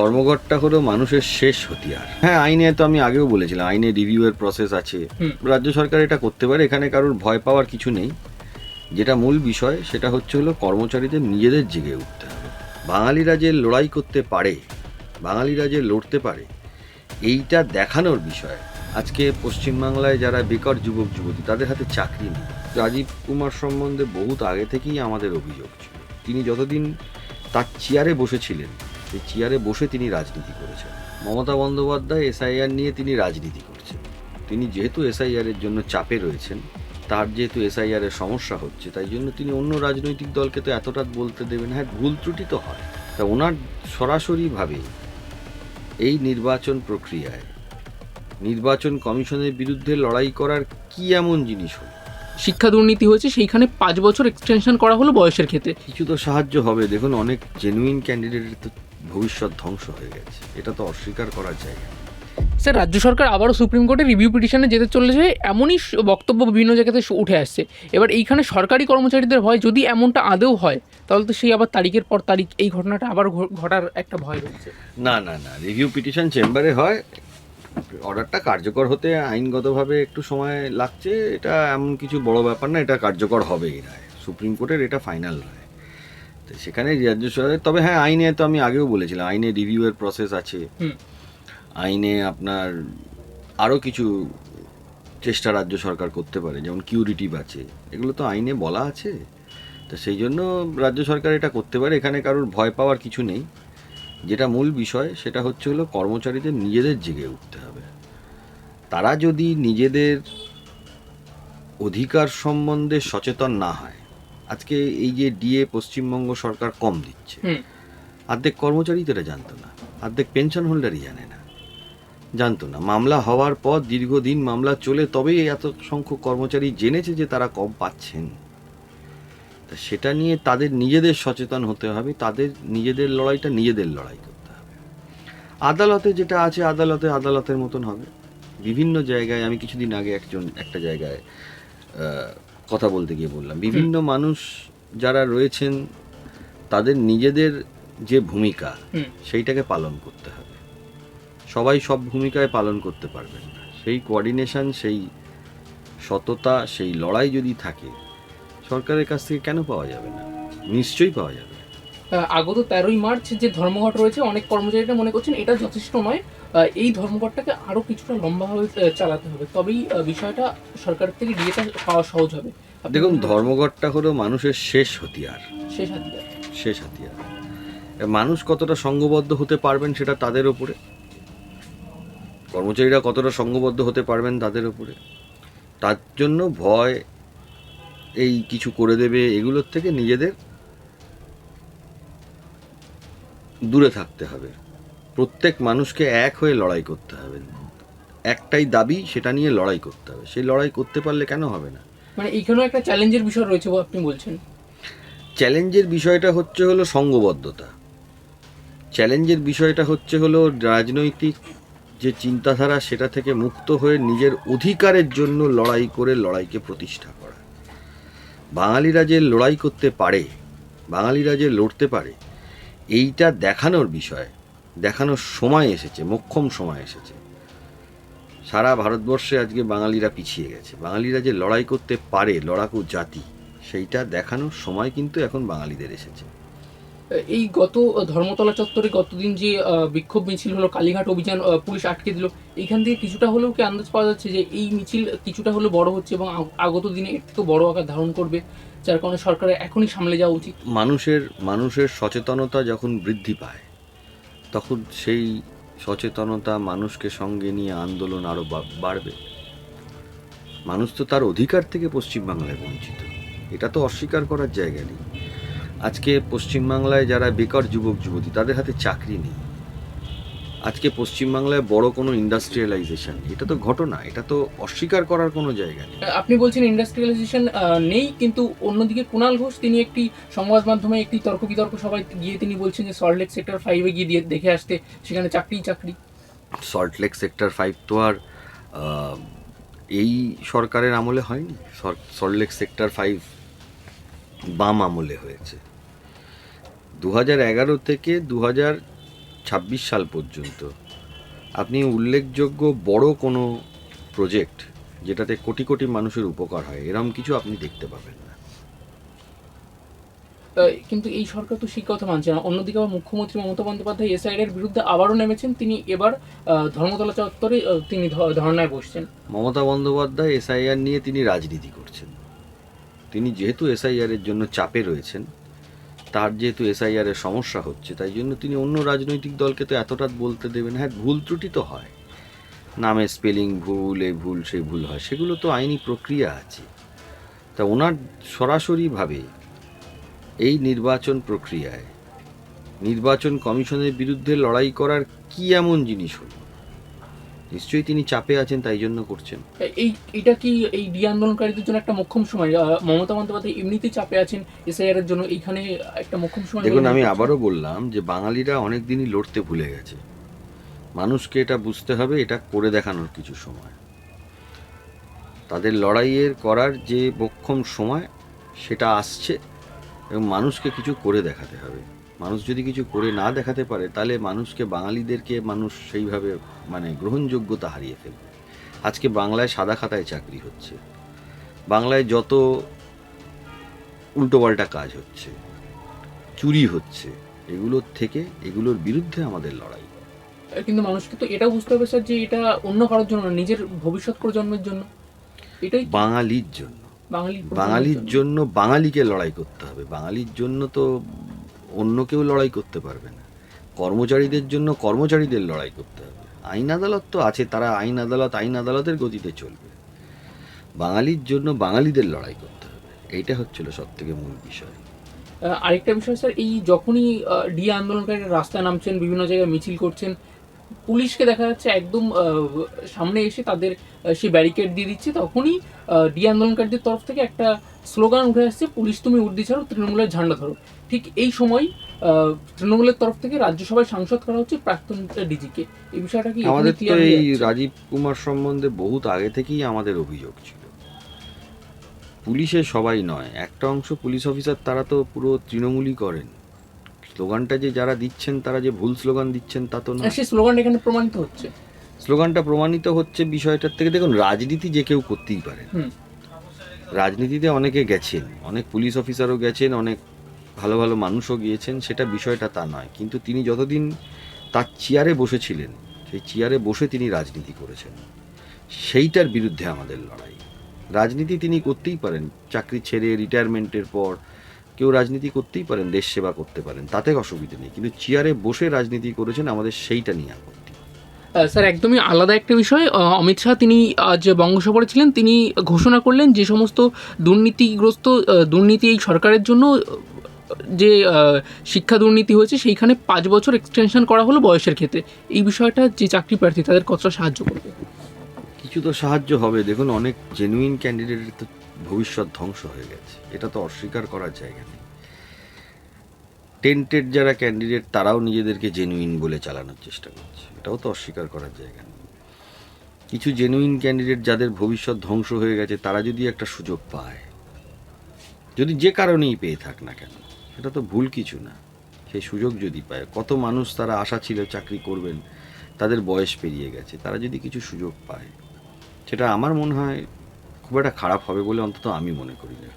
ধর্মঘটটা হলো মানুষের শেষ হতিয়ার। হ্যাঁ, আইনে তো আমি আগেও বলেছিলাম, আইনে রিভিউয়ের প্রসেস আছে, রাজ্য সরকার এটা করতে পারে, এখানে কারোর ভয় পাওয়ার কিছু নেই। যেটা মূল বিষয় সেটা হলো কর্মচারীদের নিজেদের জেগে উঠতে হবে। বাঙালিরা যে লড়াই করতে পারে, বাঙালিরা যে লড়তে পারে, এইটা দেখানোর বিষয়। আজকে পশ্চিমবাংলায় যারা বেকার যুবক যুবতী, তাদের হাতে চাকরি নেই। রাজীব কুমার সম্বন্ধে বহুত আগে থেকেই আমাদের অভিযোগ ছিল। তিনি যতদিন তার চেয়ারে বসেছিলেন, সেই চেয়ারে বসে তিনি রাজনীতি করেছেন। মমতা বন্দ্যোপাধ্যায় এসআইআর নিয়ে তিনি রাজনীতি করছেন। তিনি যেহেতু এসআইআরের জন্য চাপে রয়েছেন, তার যেহেতু এসআইআরের সমস্যা হচ্ছে, তাই জন্য তিনি অন্য রাজনৈতিক দলকে তো এতটা বলতে দেবেন। হ্যাঁ, ভুল ত্রুটি তো হয়, তা ওনার সরাসরিভাবে এই নির্বাচন প্রক্রিয়ায় নির্বাচন কমিশনের বিরুদ্ধে লড়াই করার কি এমন জিনিস হলো? শিক্ষা দুর্নীতি হয়েছে, সেইখানে 5 বছর এক্সটেনশন করা হলো বয়সের ক্ষেত্রে। কিছু তো সাহায্য হবে। দেখুন, অনেক জেনুইন ক্যান্ডিডেটের তো ভবিষ্যৎ ধ্বংস হয়ে গেছে, এটা তো অস্বীকার করার জায়গা। স্যার, রাজ্য সরকার আবারও সুপ্রিম কোর্টে রিভিউ পিটিশনে যেতে চলেছে, এমনই বক্তব্য বিভিন্ন জায়গাতে উঠে আসছে। এবার এইখানে সরকারি কর্মচারীদের ভয়, যদি এমনটা আদৌ হয় তাহলে তো সেই আবার তারিখের পর তারিখ এই ঘটনাটা আবার ঘটার একটা ভয় রয়েছে। না না না, রিভিউ পিটিশন চেম্বারে হয়, অর্ডারটা কার্যকর হতে আইনগতভাবে একটু সময় লাগছে, এটা এমন কিছু বড় ব্যাপার না, এটা কার্যকর হবেই রায়। সুপ্রিম কোর্টের এটা ফাইনাল রায়, তো সেখানে রাজ্য সরকার। তবে হ্যাঁ, আইনে তো আমি আগেও বলেছিলাম, আইনে রিভিউয়ের প্রসেস আছে, আইনে আপনার আরও কিছু চেষ্টা রাজ্য সরকার করতে পারে, যেমন কিউরিটিভ আছে, এগুলো তো আইনে বলা আছে। তো সেই জন্য রাজ্য সরকার এটা করতে পারে, এখানে কারোর ভয় পাওয়ার কিছু নেই। যেটা মূল বিষয় সেটা হলো কর্মচারীদের নিজেদের জেগে উঠতে হবে। তারা যদি নিজেদের অধিকার সম্বন্ধে সচেতন না হয়, আজকে এই যে ডিএ পশ্চিমবঙ্গ সরকার কম দিচ্ছে, অর্ধেক কর্মচারী তো এটা জানতো না, অর্ধেক পেনশন হোল্ডারই জানতো না। মামলা হওয়ার পর দীর্ঘদিন মামলা চলে তবেই এত সংখ্যক কর্মচারী জেনেছে যে তারা কম পাচ্ছেন। তা সেটা নিয়ে তাদের নিজেদের সচেতন হতে হবে, তাদের নিজেদের লড়াইটা নিজেদের লড়াই করতে হবে। আদালতে যেটা আছে, আদালতের মতন হবে। বিভিন্ন জায়গায়, আমি কিছুদিন আগে একটা জায়গায় কথা বলতে গিয়ে বললাম, বিভিন্ন মানুষ যারা রয়েছেন তাদের নিজেদের যে ভূমিকা, সেইটাকে পালন করতে হবে। সবাই সব ভূমিকায় পালন করতে পারবেন না। সেই কোঅর্ডিনেশন, সেই সততা, সেই লড়াই যদি থাকে, সরকারের কাছ থেকে কেন পাওয়া যাবে না? নিশ্চয়ই পাওয়া যাবে। আগত 13ই মার্চ যে ধর্মঘট রয়েছে, অনেক কর্মচারীরা মনে করছেন এটা যথেষ্ট নয়, এই ধর্মঘটটাকে আরও কিছুটা লম্বাভাবে চালাতে হবে, তবেই বিষয়টা সরকারের থেকে ডিএটা পাওয়া সহজ হবে। দেখুন, ধর্মঘটটা হলো মানুষের শেষ হাতিয়ার। শেষ হাতিয়ার। মানুষ কতটা সংঘবদ্ধ হতে পারবেন সেটা তাদের ওপরে, কর্মচারীরা কতটা সংঘবদ্ধ হতে পারবেন তাদের ওপরে। তার জন্য ভয়, এই কিছু করে দেবে, এগুলোর থেকে নিজেদের দূরে থাকতে হবে। প্রত্যেক মানুষকে এক হয়ে লড়াই করতে হবে, একটাই দাবি, সেটা নিয়ে লড়াই করতে হবে। সেই লড়াই করতে পারলে কেন হবে না? মানে এইখানেও একটা চ্যালেঞ্জের বিষয় রয়েছে আপনি বলছেন। চ্যালেঞ্জের বিষয়টা হলো সংঘবদ্ধতা। চ্যালেঞ্জের বিষয়টা হলো রাজনৈতিক যে চিন্তাধারা, সেটা থেকে মুক্ত হয়ে নিজের অধিকারের জন্য লড়াই করে লড়াইকে প্রতিষ্ঠা করা। বাঙালিরা যে লড়াই করতে পারে, বাঙালিরা যে লড়তে পারে, এইটা দেখানোর বিষয়, দেখানোর সময় এসেছে, মোক্ষম সময় এসেছে। সারা ভারতবর্ষে আজকে বাঙালিরা পিছিয়ে গেছে। বাঙালিরা যে লড়াই করতে পারে, লড়াকু জাতি, সেইটা দেখানোর সময় কিন্তু এখন বাঙালিদের এসেছে। এই গত ধর্মতলা চত্বরে গতদিন যে বিক্ষোভ মিছিল হলো, কালীঘাট অভিযান পুলিশ আটকে দিল, এইখান থেকে কিছুটা হলেও কি আন্দাজ পাওয়া যাচ্ছে যে এই মিছিল কিছুটা হলেও বড় হচ্ছে এবং আগত দিনে এর থেকে বড় আকার ধারণ করবে, যার কারণে সরকারের এখনই সামলে যাওয়া উচিত? মানুষের সচেতনতা যখন বৃদ্ধি পায়, তখন সেই সচেতনতা মানুষকে সঙ্গে নিয়ে আন্দোলন আরও বাড়বে। মানুষ তো তার অধিকার থেকে পশ্চিমবাংলায় বঞ্চিত, এটা তো অস্বীকার করার জায়গা নেই। আজকে পশ্চিমবাংলায় যারা বেকার যুবক যুবতী, তাদের হাতে চাকরি নেই। আজকে পশ্চিমবাংলায় বড় কোনো ইন্ডাস্ট্রিয়ালাইজেশন, এটা তো ঘটনা, এটা তো অস্বীকার করার কোনো জায়গা নেই। আপনি বলছেন ইন্ডাস্ট্রিয়ালাইজেশন নেই, কিন্তু অন্যদিকে কুণাল ঘোষ তিনি একটি সংবাদ মাধ্যমে একটি তর্ক বিতর্ক সবাই গিয়ে তিনি বলছেন যে সল্টলেক সেক্টর 5-এ গিয়ে দেখে আসতে, সেখানে চাকরি। সল্টলেক সেক্টর 5 তো আর এই সরকারের আমলে হয়নি। সল্টলেক সেক্টর 5 বাম আমলে হয়েছে। 2011 থেকে 2026 সাল পর্যন্ত আপনি উল্লেখযোগ্য বড় কোনো প্রজেক্ট যেটাতে কোটি কোটি মানুষের উপকার হয় এরকম কিছু আপনি দেখতে পাবেন না। কিন্তু এই সরকার তো সেই কথা মানছে না। অন্যদিকে আবার মুখ্যমন্ত্রী মমতা বন্দ্যোপাধ্যায় এসআইআর এর বিরুদ্ধে আবারও নেমেছেন। তিনি এবার ধর্মতলা চত্বরে তিনি ধর্নায় বসছেন। মমতা বন্দ্যোপাধ্যায় এসআইআর নিয়ে তিনি রাজনীতি করছেন। তিনি যেহেতু এসআইআর এর জন্য চাপে রয়েছেন, তার যেহেতু এসআইআর এর সমস্যা হচ্ছে, তাই জন্য তিনি অন্য রাজনৈতিক দলকে তো এতটা বলতে দেবেন। হ্যাঁ, ভুল ত্রুটি তো হয়, নামে স্পেলিং ভুল, এই ভুল সেই ভুল হয়, সেগুলো তো আইনি প্রক্রিয়া আছে। তা ওনার সরাসরিভাবে এই নির্বাচন প্রক্রিয়ায় নির্বাচন কমিশনের বিরুদ্ধে লড়াই করার কি এমন জিনিস হলো? নিশ্চয়ই তিনি চাপে আছেন, তাই জন্য করছেন। এটা কি এই ডি আন্দোলনকারীদের জন্য একটা মোক্ষম সময়? মমতা বন্দ্যোপাধ্যায় এমনিতেই চাপে আছেন এসআইআর এর জন্য, এইখানে একটা মোক্ষম সময়। দেখুন, আমি আবারও বললাম যে বাঙালিরা অনেক দিনই লড়তে ভুলে গেছে। মানুষকে এটা বুঝতে হবে, এটা করে দেখানোর কিছু সময়। তাদের লড়াইয়ের করার যে মোক্ষম সময় সেটা আসছে, এবং মানুষকে কিছু করে দেখাতে হবে। মানুষ যদি কিছু করে না দেখাতে পারে, তাহলে মানুষকে, বাঙালিদেরকে মানুষ সেইভাবে গ্রহণযোগ্যতা হারিয়ে ফেলবে। আজকে বাংলায় সাদা খাতায় চাকরি হচ্ছে, বাংলায় যত উল্টোপাল্টা কাজ হচ্ছে, চুরি হচ্ছে, এগুলোর বিরুদ্ধে আমাদের লড়াই। কিন্তু মানুষকে তো এটাও বুঝতে হবে স্যার যে এটা অন্য কারোর জন্য না, নিজের ভবিষ্যৎ প্রজন্মের জন্য। এটাই বাঙালির জন্য, বাঙালির জন্য বাঙালিকে লড়াই করতে হবে। বাঙালির জন্য তো অন্য কেউ লড়াই করতে পারবে না। কর্মচারীদের জন্য কর্মচারীদের লড়াই করতে হবে। আইন আদালত তো আছে, তারা আইন আদালতের গতিতে চলবে। বাঙালির জন্য বাঙালিদের লড়াই করতে হবে, এইটা হচ্ছিল সব থেকে মূল বিষয়। আরেকটা বিষয় স্যার, এই যখনই ডি আন্দোলনকারীরা রাস্তায় নামছেন, বিভিন্ন জায়গায় মিছিল করছেন, পুলিশকে দেখা যাচ্ছে একদম সামনে এসে তাদের সে ব্যারিকেড দিয়ে দিচ্ছে, তখনই ডি আন্দোলনকারীদের তরফ থেকে একটা স্লোগান উঠে আসছে, পুলিশ তুমি উর্দি ছাড়ো, তৃণমূলের ঝান্ডা ধরো। ঠিক এই সময় তৃণমূলের তরফ থেকে রাজ্যসভায় সাংসদ করা হচ্ছে প্রাক্তন ডিজিকে। এই বিষয়টা কি আমাদের তো এই রাজীব কুমার সম্বন্ধে বহুত আগে থেকেই আমাদের অভিযোগ ছিল। পুলিশে সবাই নয়, একটা অংশ পুলিশ অফিসার তারা তো পুরো তৃণমূলই করেন। স্লোগানটা যে যারা দিচ্ছেন তারা যে ভুল স্লোগান দিচ্ছেন তা তো নয়। সেই স্লোগানটা এখানে প্রমাণিত হচ্ছে। স্লোগানটা প্রমাণিত হচ্ছে বিষয়টার থেকে। দেখুন, রাজনীতি যে কেউ করতেই পারে। রাজনীতিতে অনেকে গেছেন, অনেক পুলিশ অফিসারও গেছেন, অনেক ভালো ভালো মানুষও গিয়েছেন, সেটা বিষয়টা তা নয়। কিন্তু তিনি যতদিন তার চেয়ারে বসেছিলেন, সেই চেয়ারে বসে তিনি রাজনীতি করেছেন, সেইটার বিরুদ্ধে আমাদের লড়াই। রাজনীতি তিনি করতেই পারেন, চাকরি ছেড়ে রিটায়ারমেন্টের পর কেউ রাজনীতি করতেই পারেন, দেশ সেবা করতে পারেন, তাতে অসুবিধা নেই। কিন্তু চেয়ারে বসে রাজনীতি করেছেন, আমাদের সেইটা নিয়ে আপত্তি। স্যার, একদমই আলাদা একটা বিষয়। অমিত শাহ তিনি আজ বঙ্গোপসাগরে ছিলেন, তিনি ঘোষণা করলেন যে সমস্ত দুর্নীতি এই সরকারের জন্য, যে শিক্ষা দুর্নীতি হয়েছে সেইখানে 5 বছর এক্সটেনশন করা হলো বয়সের ক্ষেত্রে। এই বিষয়টা যে চাকরি প্রার্থী তাদের কতটা সাহায্য করবে? কিছু তো সাহায্য হবে। দেখুন, অনেক জেনুইন ক্যান্ডিডেটের তো ভবিষ্যৎ ধ্বংস হয়ে গেছে, এটা তো অস্বীকার করার জায়গা নেই। টেন্টেড যারা ক্যান্ডিডেট তারাও নিজেদেরকে জেনুইন বলে চালানোর চেষ্টা করছে, এটাও তো অস্বীকার করার জায়গা নেই। কিছু জেনুইন ক্যান্ডিডেট যাদের ভবিষ্যৎ ধ্বংস হয়ে গেছে, তারা যদি একটা সুযোগ পায়, যদি যে কারণেই পেয়ে থাক না কেন, সেটা তো ভুল কিছু না, সেই সুযোগ যদি পায়, কত মানুষ তারা আশা ছিল চাকরি করবেন, তাদের বয়স পেরিয়ে গেছে, তারা যদি কিছু সুযোগ পায়, সেটা আমার মনে হয় খুব একটা খারাপ হবে বলে অন্তত আমি মনে করি না।